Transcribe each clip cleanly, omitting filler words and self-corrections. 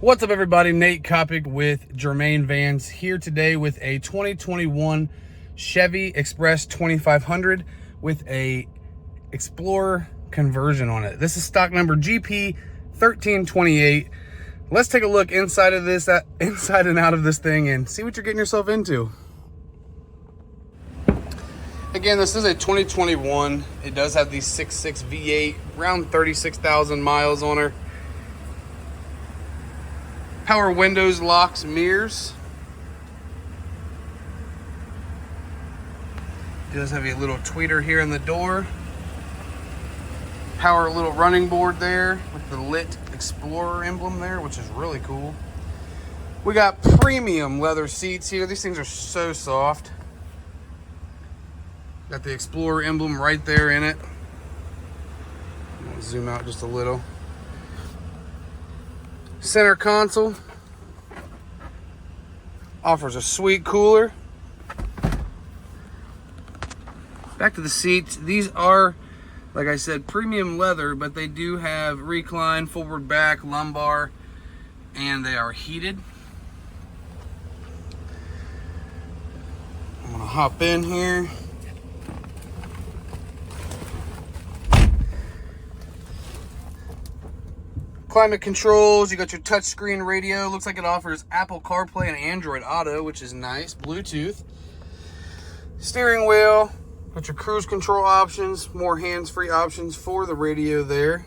What's up, everybody? Nate Kopic with Germain Vans here today with a 2021 Chevy Express 2500 with a Explorer conversion on it. This is stock number GP 1328. Let's take a look inside of this, inside and out of this thing, and see what you're getting yourself into. Again, this is a 2021. It does have the 6.6 V8, around 36,000 miles on her. Power windows, locks, mirrors. It does have a little tweeter here in the door. Power little running board there with the lit Explorer emblem there, which is really cool. We got premium leather seats here. These things are so soft. Got the Explorer emblem right there in it. I'm gonna zoom out just a little. Center console offers a sweet cooler. Back to the seats. These are, like I said, premium leather, but they do have recline, forward, back, lumbar, and they are heated. I'm gonna hop in here. Climate controls, you got your touchscreen radio. Looks like it offers Apple CarPlay and Android Auto, which is nice. Bluetooth. Steering wheel, got your cruise control options, more hands-free options for the radio there.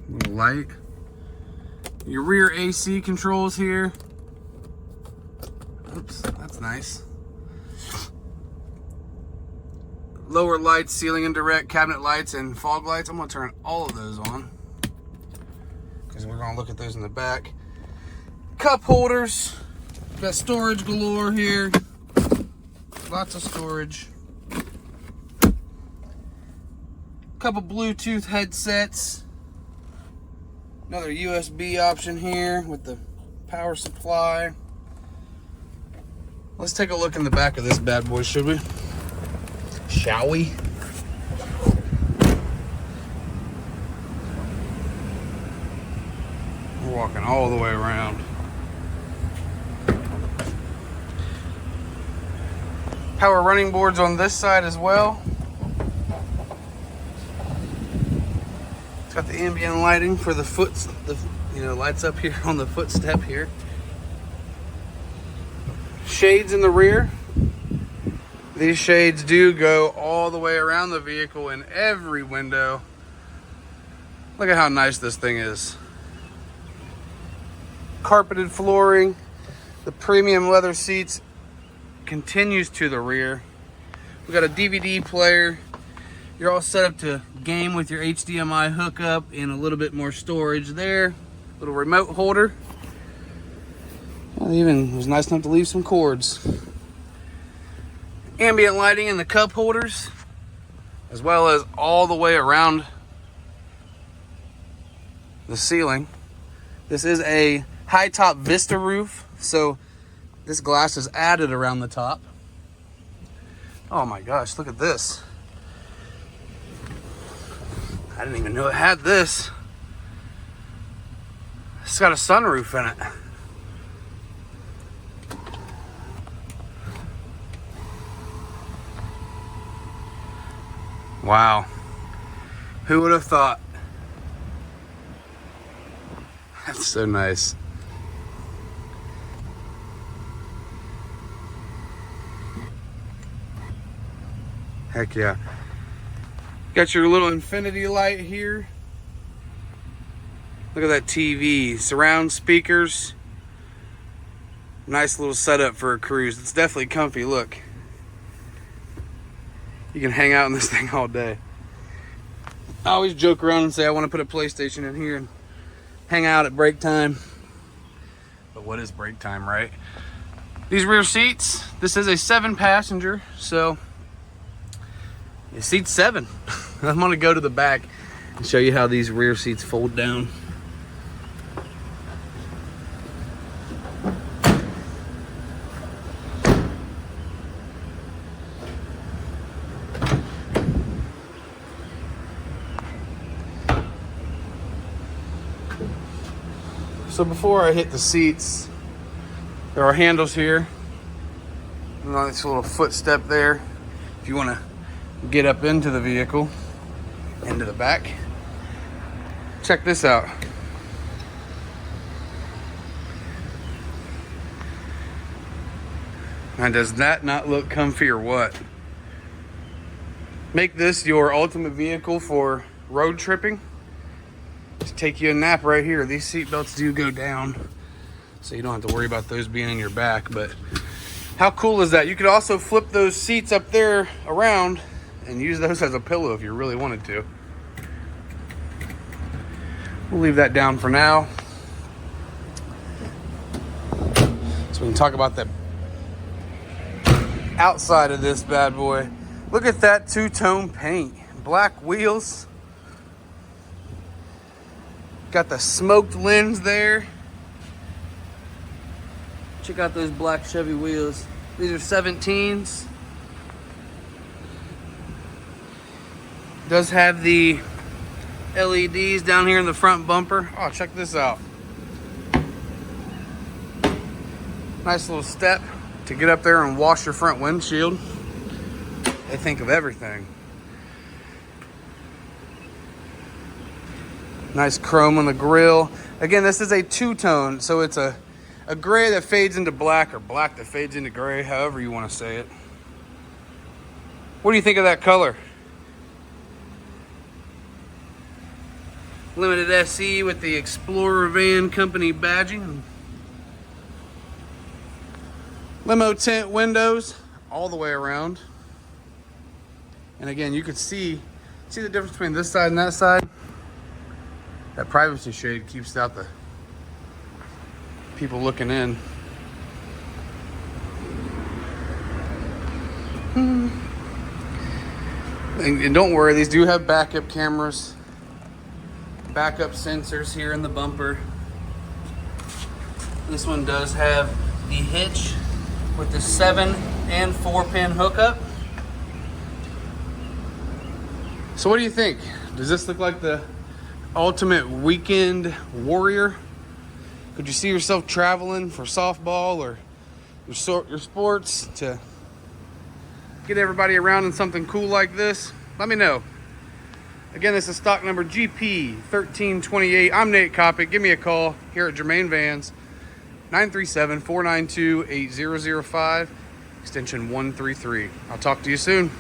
Little light. Your rear AC controls here. Oops, that's nice. Lower lights, ceiling and direct, cabinet lights, and fog lights. I'm going to turn all of those on because we're going to look at those in the back. Cup holders. Got storage galore here. Lots of storage. Couple Bluetooth headsets. Another USB option here with the power supply. Let's take a look in the back of this bad boy, should we? Shall we? We're walking all the way around. Power running boards on this side as well. It's got the ambient lighting for the lights up here on the footstep here. Shades in the rear. These shades do go all the way around the vehicle in every window. Look at how nice this thing is. Carpeted flooring. The premium leather seats continues to the rear. We got a DVD player. You're all set up to game with your HDMI hookup and a little bit more storage there. Little remote holder. Well, even was nice enough to leave some cords. Ambient lighting in the cup holders, as well as all the way around the ceiling. This is a high top Vista roof, so this glass is added around the top. Oh my gosh, look at this. I didn't even know it had this. It's got a sunroof in it. Wow, who would have thought? That's so nice. Heck yeah. Got your little infinity light here. Look at that TV, surround speakers. Nice little setup for a cruise. It's definitely comfy, look. You can hang out in this thing all day. I always joke around and say I want to put a PlayStation in here and hang out at break time. But what is break time, right? These rear seats, this is a 7-passenger, so it seats 7. I'm going to go to the back and show you how these rear seats fold down. So before I hit the seats, there are handles here. Nice little footstep there. If you want to get up into the vehicle, into the back. Check this out. Now, does that not look comfy or what? Make this your ultimate vehicle for road tripping. Just take you a nap right here. These seat belts do go down, so you don't have to worry about those being in your back. But how cool is that? You could also flip those seats up there around and use those as a pillow if you really wanted to. We'll leave that down for now. So we can talk about the outside of this bad boy. Look at that two-tone paint. Black wheels. Got the smoked lens there. Check out those black Chevy wheels. These are 17s. Does have the LEDs down here in the front bumper. Oh, check this out. Nice little step to get up there and wash your front windshield. They think of everything. Nice chrome on the grille. Again, this is a two-tone, so it's a gray that fades into black, or black that fades into gray, however you want to say it. What do you think of that color? Limited SE with the Explorer Van Company badging. Limo tint windows all the way around. And again, you could see the difference between this side and that side. That privacy shade keeps out the people looking in. And don't worry, these do have backup cameras, backup sensors here in the bumper. This one does have the hitch with the 7 and 4-pin hookup. So what do you think? Does this look like the ultimate weekend warrior? Could you see yourself traveling for softball or your sports to get everybody around in something cool like this? Let me know. Again, this is stock number GP1328. I'm Nate Copic. Give me a call here at Germain Vans, 937-492-8005, extension 133. I'll talk to you soon.